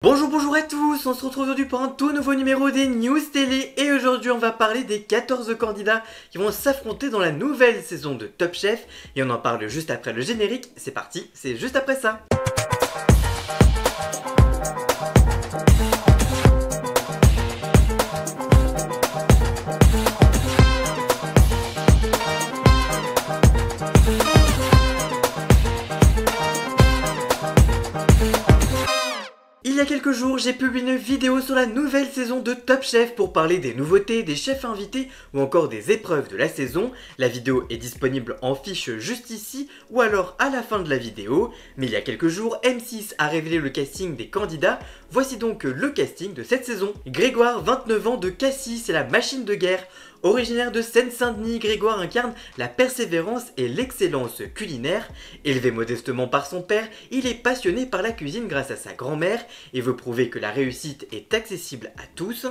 Bonjour à tous, on se retrouve aujourd'hui pour un tout nouveau numéro des News Télé et aujourd'hui on va parler des 14 candidats qui vont s'affronter dans la nouvelle saison de Top Chef et on en parle juste après le générique. C'est parti, c'est juste après ça. Il y a quelques jours, j'ai publié une vidéo sur la nouvelle saison de Top Chef pour parler des nouveautés, des chefs invités ou encore des épreuves de la saison. La vidéo est disponible en fiche juste ici ou alors à la fin de la vidéo. Mais il y a quelques jours, M6 a révélé le casting des candidats. Voici donc le casting de cette saison. Grégoire, 29 ans, de Cassis, c'est la machine de guerre. Originaire de Seine-Saint-Denis, Grégoire incarne la persévérance et l'excellence culinaire. Élevé modestement par son père, il est passionné par la cuisine grâce à sa grand-mère et veut prouver que la réussite est accessible à tous.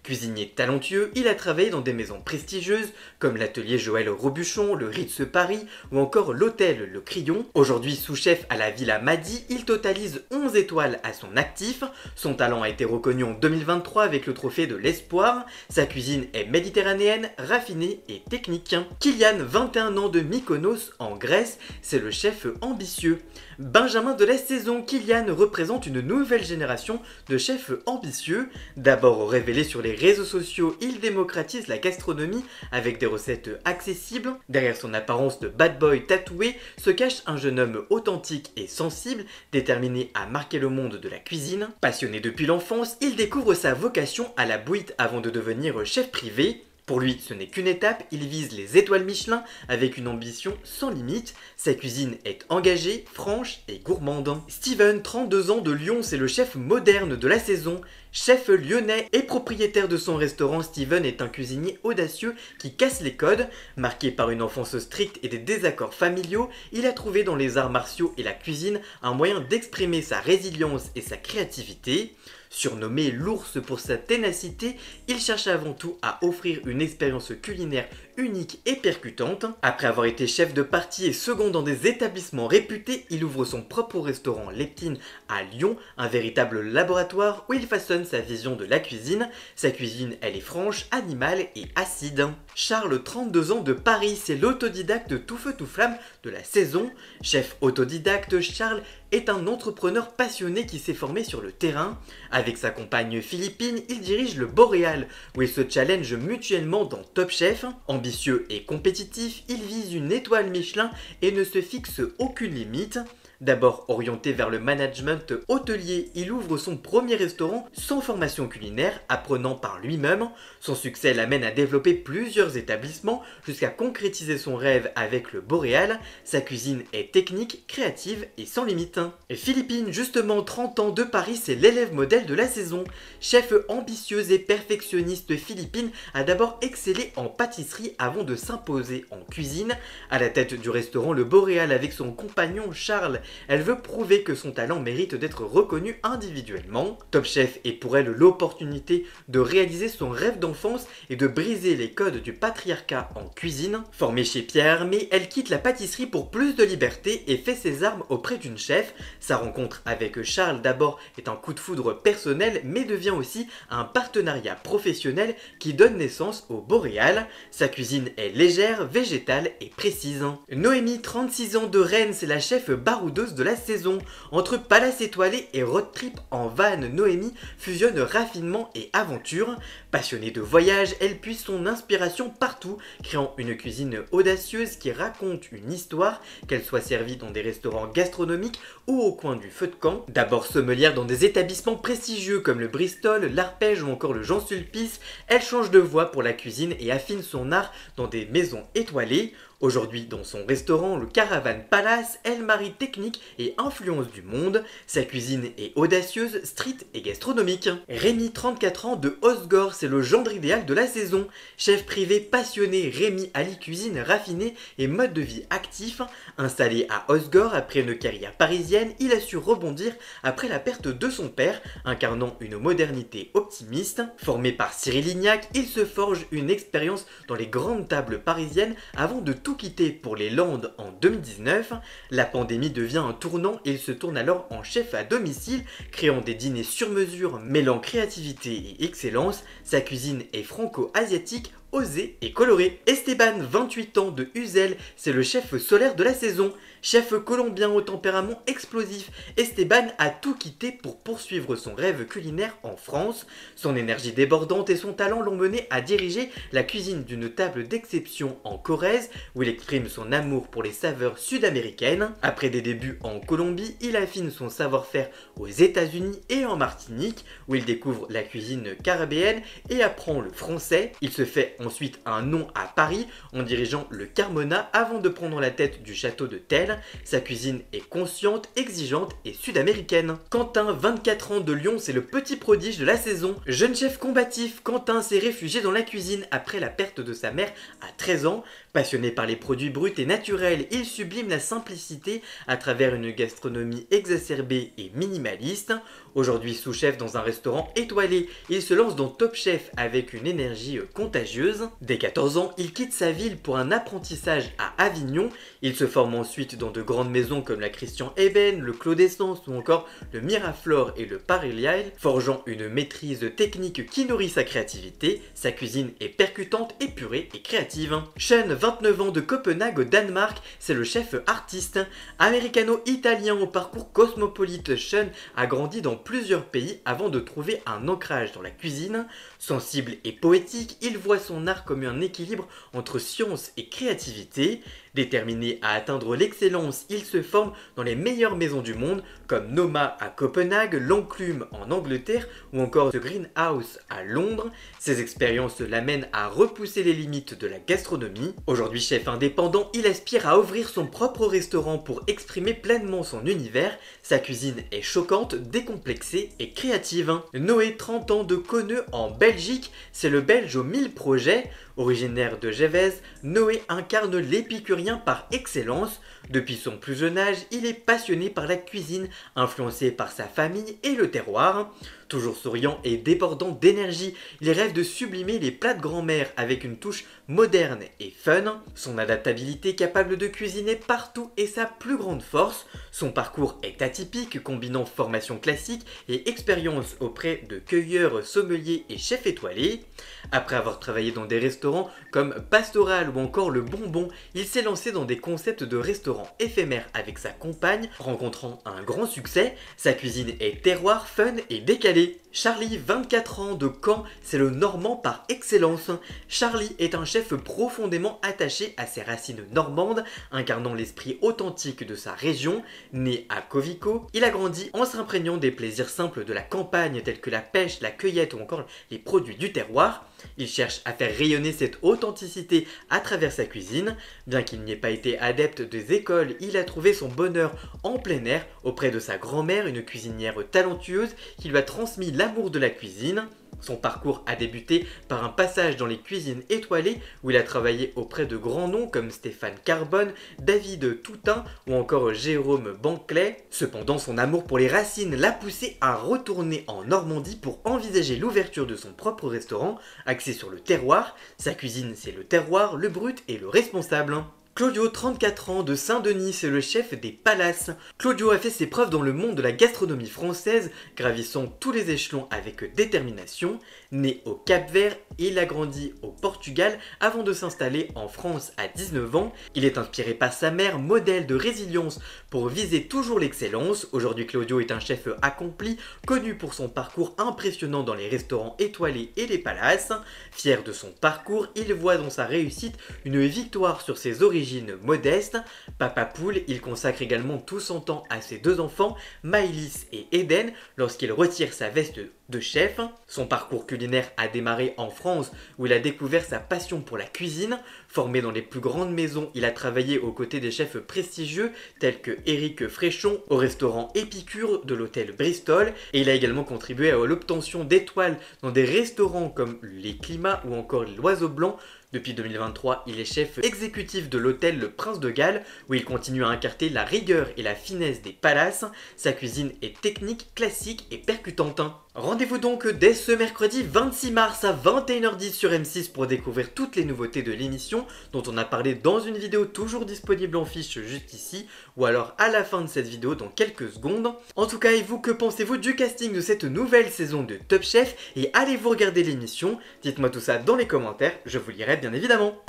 Cuisinier talentueux, il a travaillé dans des maisons prestigieuses comme l'atelier Joël Robuchon, le Ritz Paris ou encore l'hôtel Le Crillon. Aujourd'hui sous-chef à la Villa Madi, il totalise 11 étoiles à son actif. Son talent a été reconnu en 2023 avec le trophée de l'Espoir. Sa cuisine est méditerranéenne, raffinée et technique. Kylian, 21 ans, de Mykonos en Grèce, c'est le chef ambitieux. Benjamin de la saison, Kylian représente une nouvelle génération de chefs ambitieux. D'abord révélé sur les réseaux sociaux, il démocratise la gastronomie avec des recettes accessibles. Derrière son apparence de bad boy tatoué se cache un jeune homme authentique et sensible, déterminé à marquer le monde de la cuisine. Passionné depuis l'enfance, il découvre sa vocation à la bouite avant de devenir chef privé. Pour lui, ce n'est qu'une étape, il vise les étoiles Michelin avec une ambition sans limite. Sa cuisine est engagée, franche et gourmande. Steven, 32 ans, de Lyon, c'est le chef moderne de la saison. Chef lyonnais et propriétaire de son restaurant, Steven est un cuisinier audacieux qui casse les codes. Marqué par une enfance stricte et des désaccords familiaux, il a trouvé dans les arts martiaux et la cuisine un moyen d'exprimer sa résilience et sa créativité. Surnommé l'ours pour sa ténacité, il cherche avant tout à offrir une expérience culinaire unique et percutante. Après avoir été chef de partie et second dans des établissements réputés, il ouvre son propre restaurant Leptine à Lyon, un véritable laboratoire où il façonne sa vision de la cuisine. Sa cuisine, elle est franche, animale et acide. Charles, 32 ans, de Paris, c'est l'autodidacte tout feu tout flamme de la saison. Chef autodidacte, Charles est un entrepreneur passionné qui s'est formé sur le terrain. Avec sa compagne Philippine, il dirige le Boréal, où ils se challengent mutuellement dans Top Chef. Ambitieux et compétitif, il vise une étoile Michelin et ne se fixe aucune limite. D'abord orienté vers le management hôtelier, il ouvre son premier restaurant sans formation culinaire, apprenant par lui-même. Son succès l'amène à développer plusieurs établissements jusqu'à concrétiser son rêve avec le Boréal. Sa cuisine est technique, créative et sans limite. Et Philippine, justement 30 ans, de Paris, c'est l'élève modèle de la saison. Chef ambitieuse et perfectionniste, Philippine a d'abord excellé en pâtisserie avant de s'imposer en cuisine. À la tête du restaurant Le Boréal avec son compagnon Charles, elle veut prouver que son talent mérite d'être reconnu individuellement. Top Chef est pour elle l'opportunité de réaliser son rêve d'enfance et de briser les codes du patriarcat en cuisine. Formée chez Pierre Hermé, elle quitte la pâtisserie pour plus de liberté et fait ses armes auprès d'une chef. Sa rencontre avec Charles d'abord est un coup de foudre personnel mais devient aussi un partenariat professionnel qui donne naissance au Boréal. Sa cuisine est légère, végétale et précise. Noémie, 36 ans, de Rennes, c'est la chef baroudeuse de la saison. Entre palace étoilé et road trip en van, Noémie fusionne raffinement et aventure. Passionnée de voyage, elle puise son inspiration partout, créant une cuisine audacieuse qui raconte une histoire, qu'elle soit servie dans des restaurants gastronomiques ou au coin du feu de camp. D'abord sommelière dans des établissements prestigieux comme le Bristol, l'Arpège ou encore le Jean Sulpice, elle change de voie pour la cuisine et affine son art dans des maisons étoilées. Aujourd'hui, dans son restaurant, le Caravan Palace, elle marie technique et influence du monde. Sa cuisine est audacieuse, street et gastronomique. Rémi, 34 ans, de Osgore, c'est le gendre idéal de la saison. Chef privé passionné, Rémi allie cuisine raffinée et mode de vie actif. Installé à Osgore après une carrière parisienne, il a su rebondir après la perte de son père, incarnant une modernité optimiste. Formé par Cyril Lignac, il se forge une expérience dans les grandes tables parisiennes avant de tout tout quitté pour les Landes en 2019. La pandémie devient un tournant et il se tourne alors en chef à domicile, créant des dîners sur mesure mêlant créativité et excellence. Sa cuisine est franco-asiatique, osé et coloré. Esteban, 28 ans, de Uzel, c'est le chef solaire de la saison. Chef colombien au tempérament explosif, Esteban a tout quitté pour poursuivre son rêve culinaire en France. Son énergie débordante et son talent l'ont mené à diriger la cuisine d'une table d'exception en Corrèze, où il exprime son amour pour les saveurs sud-américaines. Après des débuts en Colombie, il affine son savoir-faire aux États-Unis et en Martinique, où il découvre la cuisine caribéenne et apprend le français. Il se fait ensuite un nom à Paris en dirigeant le Carmona avant de prendre la tête du château de Tel. Sa cuisine est consciente, exigeante et sud-américaine. Quentin, 24 ans, de Lyon, c'est le petit prodige de la saison. Jeune chef combatif, Quentin s'est réfugié dans la cuisine après la perte de sa mère à 13 ans. Passionné par les produits bruts et naturels, il sublime la simplicité à travers une gastronomie exacerbée et minimaliste. Aujourd'hui sous-chef dans un restaurant étoilé, il se lance dans Top Chef avec une énergie contagieuse. Dès 14 ans, il quitte sa ville pour un apprentissage à Avignon. Il se forme ensuite dans de grandes maisons comme la Christian Eben, le Clos d'Essence ou encore le Miraflore et le Paris-Lial, forgeant une maîtrise technique qui nourrit sa créativité. Sa cuisine est percutante, épurée et créative. Sean, 29 ans, de Copenhague au Danemark, c'est le chef artiste. Américano-italien au parcours cosmopolite, Sean a grandi dans plusieurs pays avant de trouver un ancrage dans la cuisine. Sensible et poétique, il voit son art comme un équilibre entre science et créativité. Déterminé à atteindre l'excellence, il se forme dans les meilleures maisons du monde comme Noma à Copenhague, l'Enclume en Angleterre ou encore The Greenhouse à Londres. Ces expériences l'amènent à repousser les limites de la gastronomie. Aujourd'hui chef indépendant, il aspire à ouvrir son propre restaurant pour exprimer pleinement son univers. Sa cuisine est choquante, décomplexée et créative. Noé, 30 ans, de Conneux en Belgique, c'est le Belge aux 1000 projets. Originaire de Gévez, Noé incarne l'épicurien par excellence. Depuis son plus jeune âge, il est passionné par la cuisine, influencé par sa famille et le terroir. Toujours souriant et débordant d'énergie, il rêve de sublimer les plats de grand-mère avec une touche moderne et fun. Son adaptabilité, capable de cuisiner partout, est sa plus grande force. Son parcours est atypique, combinant formation classique et expérience auprès de cueilleurs, sommeliers et chefs étoilés. Après avoir travaillé dans des restaurants comme Pastoral ou encore Le Bonbon, il s'est lancé dans des concepts de restaurants éphémères avec sa compagne, rencontrant un grand succès. Sa cuisine est terroir, fun et décalée. Charlie, 24 ans, de Caen, c'est le Normand par excellence. Charlie est un chef profondément attaché à ses racines normandes, incarnant l'esprit authentique de sa région. Né à Covico, il a grandi en s'imprégnant des plaisirs simples de la campagne tels que la pêche, la cueillette ou encore les produits du terroir. Il cherche à faire rayonner cette authenticité à travers sa cuisine. Bien qu'il n'y ait pas été adepte des écoles, il a trouvé son bonheur en plein air auprès de sa grand-mère, une cuisinière talentueuse qui lui a transmis l'amour de la cuisine. Son parcours a débuté par un passage dans les cuisines étoilées où il a travaillé auprès de grands noms comme Stéphane Carbone, David Toutain ou encore Jérôme Banclet. Cependant, son amour pour les racines l'a poussé à retourner en Normandie pour envisager l'ouverture de son propre restaurant axé sur le terroir. Sa cuisine, c'est le terroir, le brut et le responsable. Claudio, 34 ans, de Saint-Denis, c'est le chef des Palaces. Claudio a fait ses preuves dans le monde de la gastronomie française, gravissant tous les échelons avec détermination. Né au Cap-Vert, il a grandi au Portugal avant de s'installer en France à 19 ans. Il est inspiré par sa mère, modèle de résilience pour viser toujours l'excellence. Aujourd'hui, Claudio est un chef accompli, connu pour son parcours impressionnant dans les restaurants étoilés et les palaces. Fier de son parcours, il voit dans sa réussite une victoire sur ses origines modestes. Papa Poule, il consacre également tout son temps à ses deux enfants, Maëlys et Eden, lorsqu'il retire sa veste de chef. Son parcours culinaire a démarré en France où il a découvert sa passion pour la cuisine. Formé dans les plus grandes maisons, il a travaillé aux côtés des chefs prestigieux tels que Éric Fréchon au restaurant Épicure de l'hôtel Bristol, et il a également contribué à l'obtention d'étoiles dans des restaurants comme les Climats ou encore l'Oiseau Blanc. Depuis 2023, il est chef exécutif de l'hôtel Le Prince de Galles où il continue à incarner la rigueur et la finesse des palaces. Sa cuisine est technique, classique et percutante. Rendez-vous donc dès ce mercredi 26 mars à 21h10 sur M6 pour découvrir toutes les nouveautés de l'émission dont on a parlé dans une vidéo toujours disponible en fiche juste ici ou alors à la fin de cette vidéo dans quelques secondes. En tout cas, et vous, que pensez-vous du casting de cette nouvelle saison de Top Chef et allez-vous regarder l'émission? Dites-moi tout ça dans les commentaires, je vous lirai bien évidemment.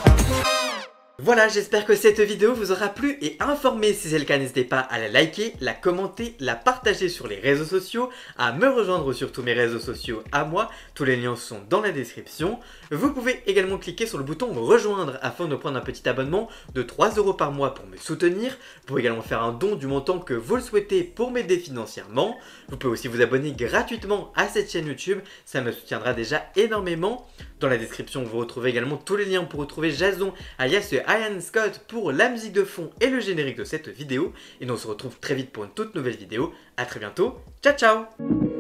Voilà, j'espère que cette vidéo vous aura plu et informé. Si c'est le cas, n'hésitez pas à la liker, la commenter, la partager sur les réseaux sociaux, à me rejoindre sur tous mes réseaux sociaux à moi, tous les liens sont dans la description. Vous pouvez également cliquer sur le bouton rejoindre afin de prendre un petit abonnement de 3 € par mois pour me soutenir. Vous pouvez également faire un don du montant que vous le souhaitez pour m'aider financièrement. Vous pouvez aussi vous abonner gratuitement à cette chaîne YouTube, ça me soutiendra déjà énormément. Dans la description, vous retrouvez également tous les liens pour retrouver Jason, alias Ian Scott, pour la musique de fond et le générique de cette vidéo. Et nous on se retrouve très vite pour une toute nouvelle vidéo. A très bientôt, ciao ciao!